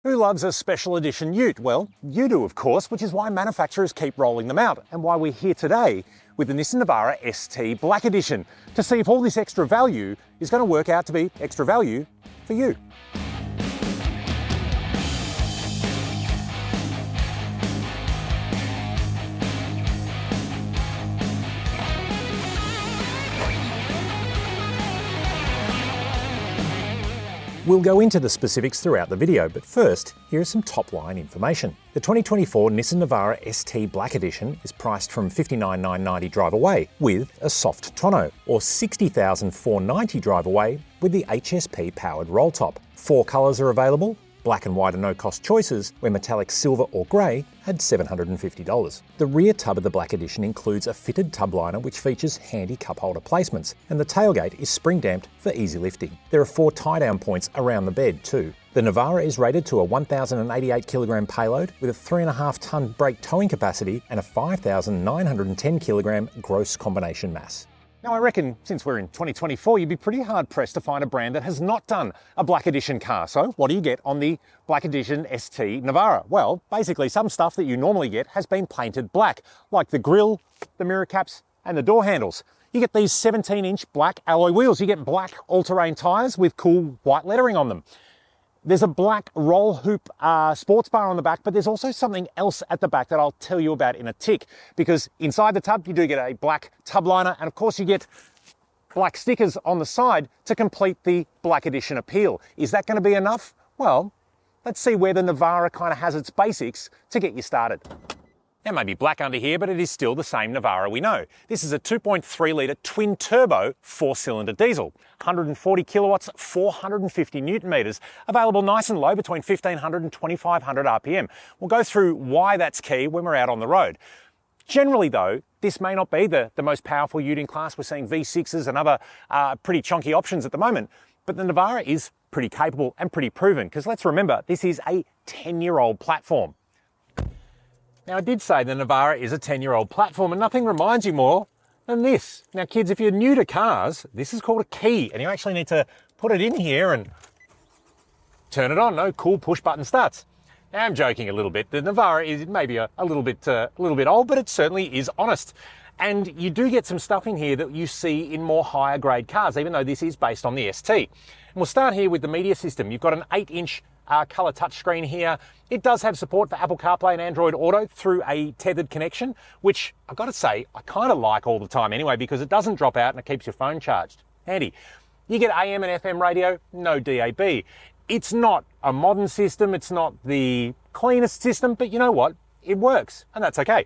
Who loves a special edition ute? Well, you do, of course, which is why manufacturers keep rolling them out and why we're here today with the Nissan Navara ST Black Edition to see if all this extra value is going to work out to be extra value for you. We'll go into the specifics throughout the video, but first, here is some top-line information. The 2024 Nissan Navara ST Black Edition is priced from $59,990 drive away with a soft tonneau, or $60,490 drive away with the HSP-powered roll top. 4 colours are available. Black and white are no-cost choices, where metallic silver or grey had $750. The rear tub of the Black Edition includes a fitted tub liner which features handy cup holder placements, and the tailgate is spring-damped for easy lifting. There are 4 tie-down points around the bed too. The Navara is rated to a 1,088 kilogram payload with a 3.5 tonne brake towing capacity and a 5,910 kilogram gross combination mass. Now, I reckon since we're in 2024, you'd be pretty hard-pressed to find a brand that has not done a Black Edition car. So what do you get on the Black Edition ST Navara? Well, basically some stuff that you normally get has been painted black, like the grille, the mirror caps, and the door handles. You get these 17-inch black alloy wheels. You get black all-terrain tyres with cool white lettering on them. There's a black roll hoop sports bar on the back, but there's also something else at the back that I'll tell you about in a tick, because inside the tub you do get a black tub liner, and of course you get black stickers on the side to complete the Black Edition appeal. Is that going to be enough? Well, let's see where the Navara kind of has its basics to get you started. It may be black under here, but it is still the same Navara we know. This is a 2.3 litre twin-turbo 4-cylinder diesel, 140 kilowatts, 450 newton metres, available nice and low between 1,500 and 2,500 RPM. We'll go through why that's key when we're out on the road. Generally though, this may not be the most powerful ute in class. We're seeing V6s and other pretty chunky options at the moment, but the Navara is pretty capable and pretty proven, because let's remember, this is a 10-year-old platform. Now, I did say the Navara is a 10-year-old platform, and nothing reminds you more than this. Now, kids, if you're new to cars, this is called a key, and you actually need to put it in here and turn it on. No cool push-button starts. Now, I'm joking a little bit. The Navara is maybe a little bit old, but it certainly is honest. And you do get some stuff in here that you see in more higher grade cars, even though this is based on the ST. And we'll start here with the media system. You've got an 8-inch colour touchscreen here. It does have support for Apple CarPlay and Android Auto through a tethered connection, which I've got to say I kind of like all the time anyway, because it doesn't drop out and it keeps your phone charged. Handy. You get AM and FM radio, no DAB. It's not a modern system, it's not the cleanest system, but you know what? It works, and that's okay.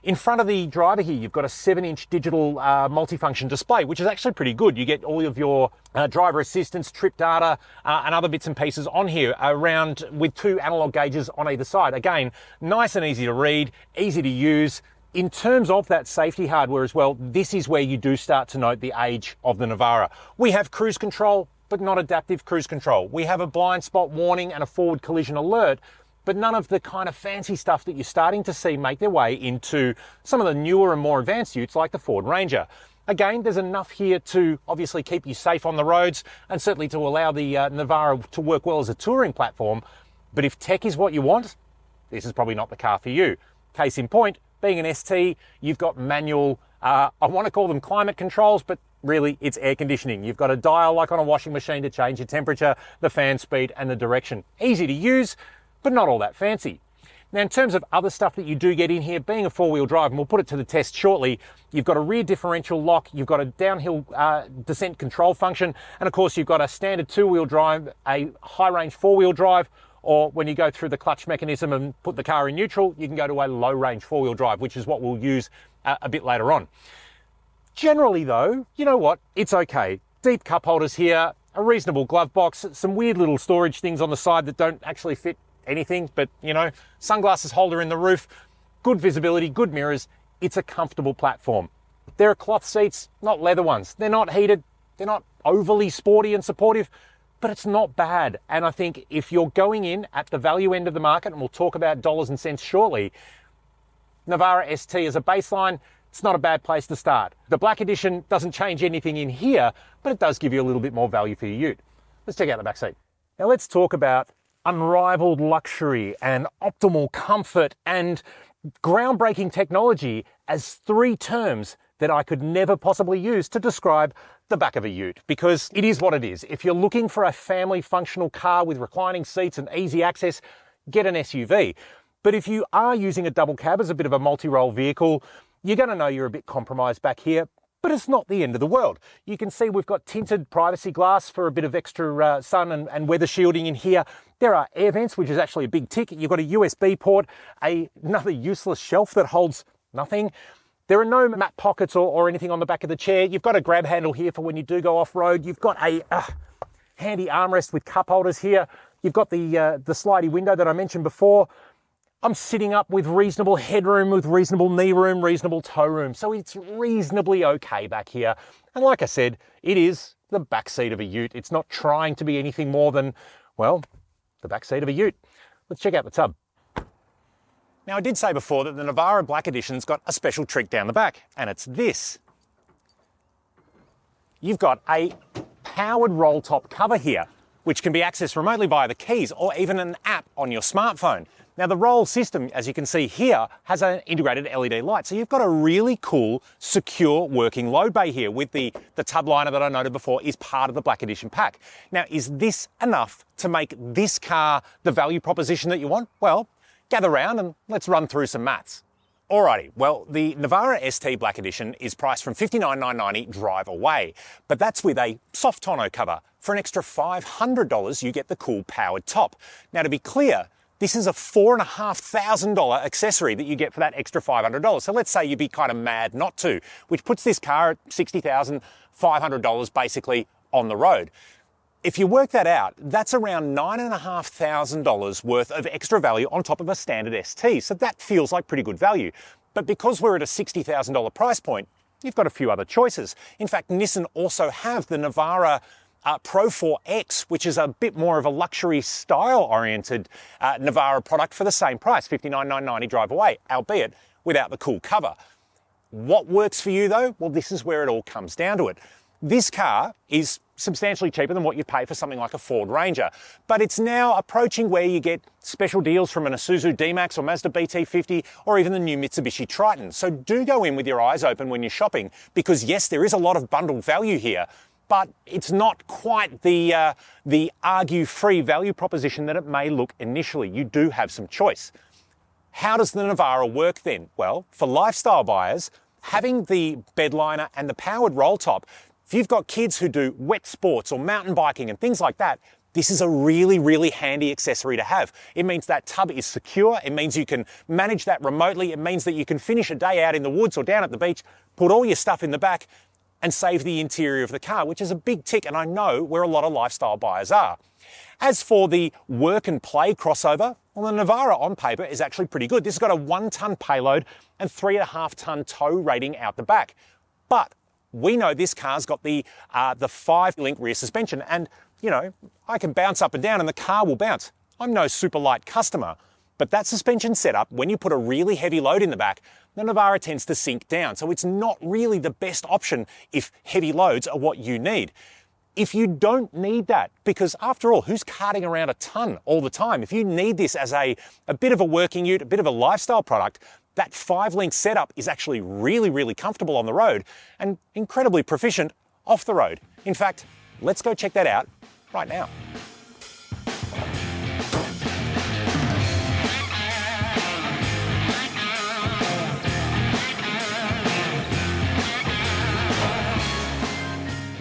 In front of the driver here, you've got a 7-inch digital multifunction display, which is actually pretty good. You get all of your driver assistance, trip data, and other bits and pieces on here around with 2 analog gauges on either side. Again, nice and easy to read, easy to use. In terms of that safety hardware as well, this is where you do start to note the age of the Navara. We have cruise control, but not adaptive cruise control. We have a blind spot warning and a forward collision alert, but none of the kind of fancy stuff that you're starting to see make their way into some of the newer and more advanced utes like the Ford Ranger. Again, there's enough here to obviously keep you safe on the roads, and certainly to allow the Navara to work well as a touring platform. But if tech is what you want, this is probably not the car for you. Case in point, being an ST, you've got manual, I want to call them climate controls, but really it's air conditioning. You've got a dial like on a washing machine to change your temperature, the fan speed and the direction. Easy to use, but not all that fancy. Now, in terms of other stuff that you do get in here, being a 4-wheel drive, and we'll put it to the test shortly, you've got a rear differential lock, you've got a downhill descent control function, and of course you've got a standard 2-wheel drive, a high-range 4-wheel drive, or when you go through the clutch mechanism and put the car in neutral, you can go to a low-range 4-wheel drive, which is what we'll use a bit later on. Generally though, you know what, it's okay. Deep cup holders here, a reasonable glove box, some weird little storage things on the side that don't actually fit anything, but you know, sunglasses holder in the roof, good visibility, good mirrors. It's a comfortable platform. There are cloth seats, not leather ones. They're not heated, they're not overly sporty and supportive, but it's not bad. And I think if you're going in at the value end of the market, and we'll talk about dollars and cents shortly, Navara ST as a baseline, it's not a bad place to start. The Black Edition doesn't change anything in here, but it does give you a little bit more value for your ute. Let's check out the back seat. Now let's talk about unrivaled luxury and optimal comfort and groundbreaking technology as three terms that I could never possibly use to describe the back of a ute, because it is what it is. If you're looking for a family functional car with reclining seats and easy access, get an SUV. But if you are using a double cab as a bit of a multi-role vehicle, you're going to know you're a bit compromised back here, but it's not the end of the world. You can see we've got tinted privacy glass for a bit of extra sun and weather shielding in here. There are air vents, which is actually a big tick. You've got a USB port, another useless shelf that holds nothing. There are no map pockets or anything on the back of the chair. You've got a grab handle here for when you do go off-road. You've got a handy armrest with cup holders here. You've got the slidey window that I mentioned before. I'm sitting up with reasonable headroom, with reasonable knee room, reasonable toe room. So it's reasonably okay back here. And like I said, it is the back seat of a ute. It's not trying to be anything more than, well, the back seat of a ute. Let's check out the tub. Now, I did say before that the Navara Black Edition's got a special trick down the back, and it's this. You've got a powered roll top cover here, which can be accessed remotely via the keys or even an app on your smartphone. Now, the roll system, as you can see here, has an integrated LED light. So you've got a really cool, secure working load bay here with the tub liner that I noted before is part of the Black Edition pack. Now, is this enough to make this car the value proposition that you want? Well, gather round and let's run through some maths. Alrighty, well, the Navara ST Black Edition is priced from $59,990 drive away, but that's with a soft tonneau cover. For an extra $500, you get the cool powered top. Now, to be clear, this is a $4,500 accessory that you get for that extra $500. So let's say you'd be kind of mad not to, which puts this car at $60,500 basically on the road. If you work that out, that's around $9,500 worth of extra value on top of a standard ST. So that feels like pretty good value. But because we're at a $60,000 price point, you've got a few other choices. In fact, Nissan also have the Navara Pro 4X, which is a bit more of a luxury style-oriented Navara product for the same price, $59,990 drive away, albeit without the cool cover. What works for you though? Well, this is where it all comes down to it. This car is substantially cheaper than what you pay for something like a Ford Ranger, but it's now approaching where you get special deals from an Isuzu D-Max or Mazda BT50 or even the new Mitsubishi Triton. So do go in with your eyes open when you're shopping, because yes, there is a lot of bundled value here, but it's not quite the argue-free value proposition that it may look initially. You do have some choice. How does the Navara work then? Well, for lifestyle buyers, having the bed liner and the powered roll top, if you've got kids who do wet sports or mountain biking and things like that, this is a really, really handy accessory to have. It means that tub is secure. It means you can manage that remotely. It means that you can finish a day out in the woods or down at the beach, put all your stuff in the back and save the interior of the car, which is a big tick, and I know where a lot of lifestyle buyers are. As for the work and play crossover, well, the Navara on paper is actually pretty good. This has got a 1-ton payload and 3.5-ton tow rating out the back. But we know this car's got the 5-link rear suspension, and you know, I can bounce up and down and the car will bounce. I'm no super light customer, but that suspension setup, when you put a really heavy load in the back, the Navara tends to sink down. So it's not really the best option if heavy loads are what you need. If you don't need that, because after all, who's carting around a ton all the time? If you need this as a bit of a working ute, a bit of a lifestyle product, that 5-link setup is actually really, really comfortable on the road and incredibly proficient off the road. In fact, let's go check that out right now.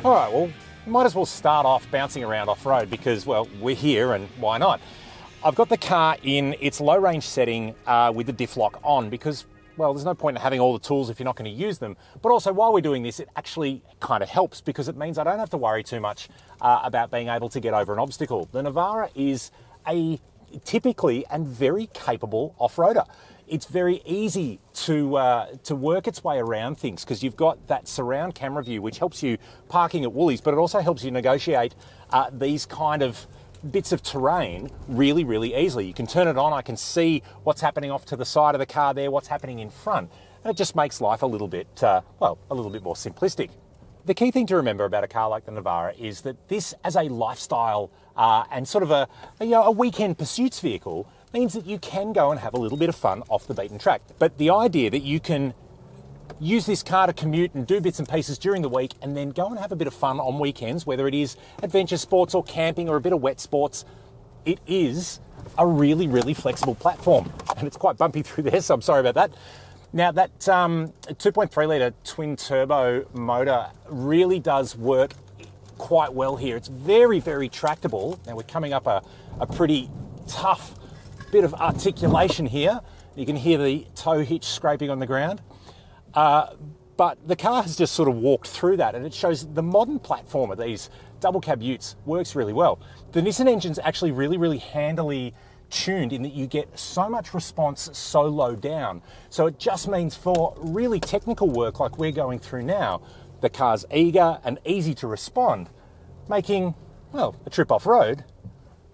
All right, well, might as well start off bouncing around off-road because, well, we're here and why not? I've got the car in its low-range setting with the diff lock on because, well, there's no point in having all the tools if you're not going to use them. But also, while we're doing this, it actually kind of helps because it means I don't have to worry too much about being able to get over an obstacle. The Navara is a typically and very capable off-roader. It's very easy to work its way around things because you've got that surround camera view, which helps you parking at Woolies, but it also helps you negotiate these kind of bits of terrain really, really easily. You can turn it on. I can see what's happening off to the side of the car there, what's happening in front. And it just makes life a little bit, a little bit more simplistic. The key thing to remember about a car like the Navara is that this, as a lifestyle and sort of a weekend pursuits vehicle, means that you can go and have a little bit of fun off the beaten track. But the idea that you can use this car to commute and do bits and pieces during the week and then go and have a bit of fun on weekends, whether it is adventure sports or camping or a bit of wet sports, it is a really, really flexible platform. And it's quite bumpy through there, so I'm sorry about that. Now, that 2.3 litre twin turbo motor really does work quite well here. It's very, very tractable. Now, we're coming up a pretty tough bit of articulation here. You can hear the tow hitch scraping on the ground. But the car has just sort of walked through that, and it shows the modern platform of these double cab utes works really well. The Nissan engine's actually really, really handily tuned in that you get so much response so low down. So it just means for really technical work like we're going through now, the car's eager and easy to respond, making, well, a trip off-road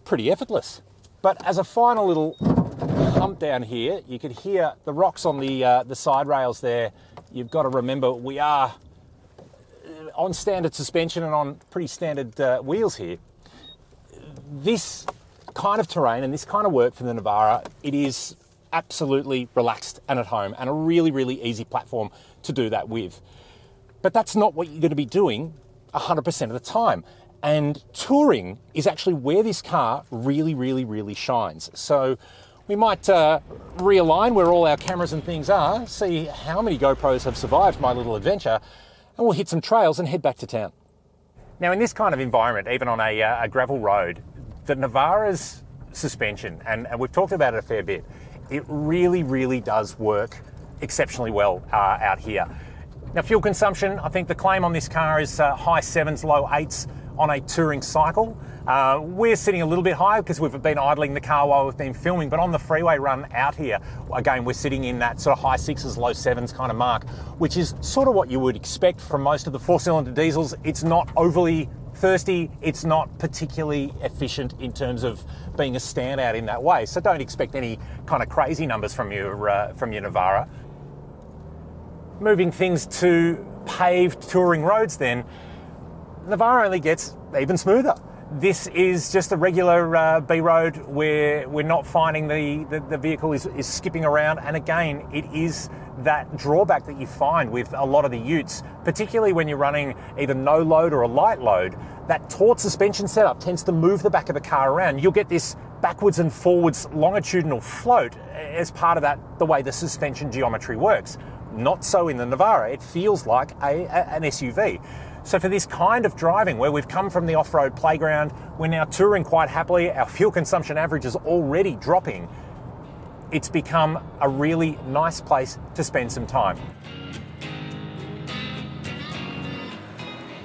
pretty effortless. But as a final little hump down here, you could hear the rocks on the side rails there. You've got to remember we are on standard suspension and on pretty standard wheels here. This kind of terrain and this kind of work for the Navara, it is absolutely relaxed and at home, and a really, really easy platform to do that with. But that's not what you're going to be doing 100% of the time. And touring is actually where this car really, really, really shines. So we might realign where all our cameras and things are, see how many GoPros have survived my little adventure, and we'll hit some trails and head back to town. Now, in this kind of environment, even on a gravel road, the Navara's suspension, and we've talked about it a fair bit, it really, really does work exceptionally well out here. Now, fuel consumption, I think the claim on this car is high 7s, low 8s on a touring cycle. We're sitting a little bit higher because we've been idling the car while we've been filming, but on the freeway run out here, again, we're sitting in that sort of high 6s, low 7s kind of mark, which is sort of what you would expect from most of the 4-cylinder diesels. It's not overly thirsty, it's not particularly efficient in terms of being a standout in that way. So don't expect any kind of crazy numbers from your Navara. Moving things to paved touring roads then, Navara only gets even smoother. This is just a regular B road where we're not finding the vehicle is skipping around. And again, it is that drawback that you find with a lot of the utes, particularly when you're running either no load or a light load. That taut suspension setup tends to move the back of the car around. You'll get this backwards and forwards longitudinal float as part of that, the way the suspension geometry works. Not so in the Navara. It feels like an SUV. So for this kind of driving, where we've come from the off-road playground, we're now touring quite happily, our fuel consumption average is already dropping, it's become a really nice place to spend some time.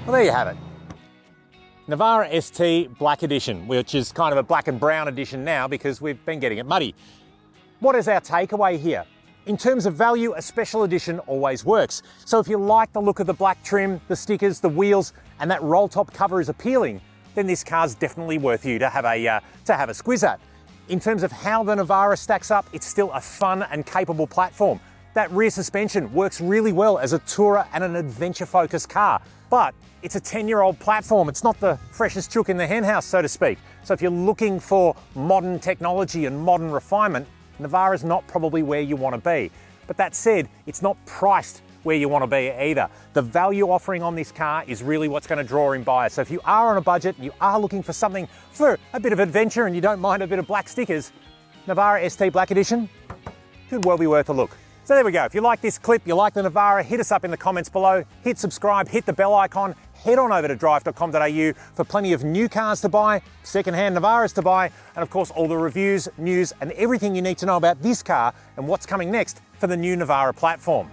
Well, there you have it. Navara ST Black Edition, which is kind of a black and brown edition now because we've been getting it muddy. What is our takeaway here? In terms of value, a special edition always works. So if you like the look of the black trim, the stickers, the wheels, and that roll top cover is appealing, then this car's definitely worth you to have a squiz at. In terms of how the Navara stacks up, it's still a fun and capable platform. That rear suspension works really well as a tourer and an adventure-focused car, but it's a 10-year-old platform. It's not the freshest chook in the henhouse, so to speak. So if you're looking for modern technology and modern refinement, Navara's not probably where you want to be. But that said, it's not priced where you want to be either. The value offering on this car is really what's going to draw in buyers. So if you are on a budget and you are looking for something for a bit of adventure and you don't mind a bit of black stickers, Navara ST Black Edition could well be worth a look. So there we go. If you like this clip, you like the Navara, hit us up in the comments below, hit subscribe, hit the bell icon, head on over to Drive.com.au for plenty of new cars to buy, second-hand Navaras to buy, and of course all the reviews, news, and everything you need to know about this car and what's coming next for the new Navara platform.